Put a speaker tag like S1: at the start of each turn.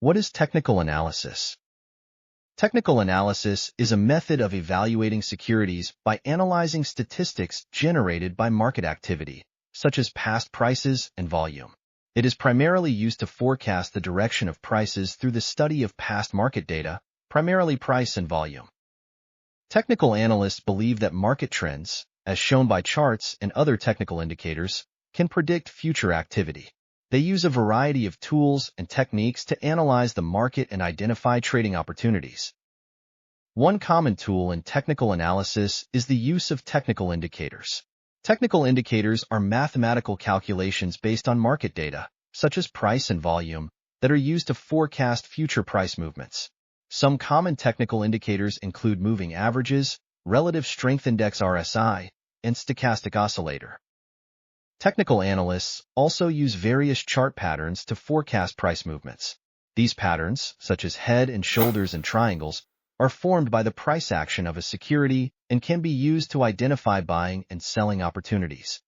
S1: What is technical analysis? Technical analysis is a method of evaluating securities by analyzing statistics generated by market activity, such as past prices and volume. It is primarily used to forecast the direction of prices through the study of past market data, primarily price and volume. Technical analysts believe that market trends, as shown by charts and other technical indicators, can predict future activity. They use a variety of tools and techniques to analyze the market and identify trading opportunities. One common tool in technical analysis is the use of technical indicators. Technical indicators are mathematical calculations based on market data, such as price and volume, that are used to forecast future price movements. Some common technical indicators include moving averages, relative strength index RSI, and stochastic oscillator. Technical analysts also use various chart patterns to forecast price movements. These patterns, such as head and shoulders and triangles, are formed by the price action of a security and can be used to identify buying and selling opportunities.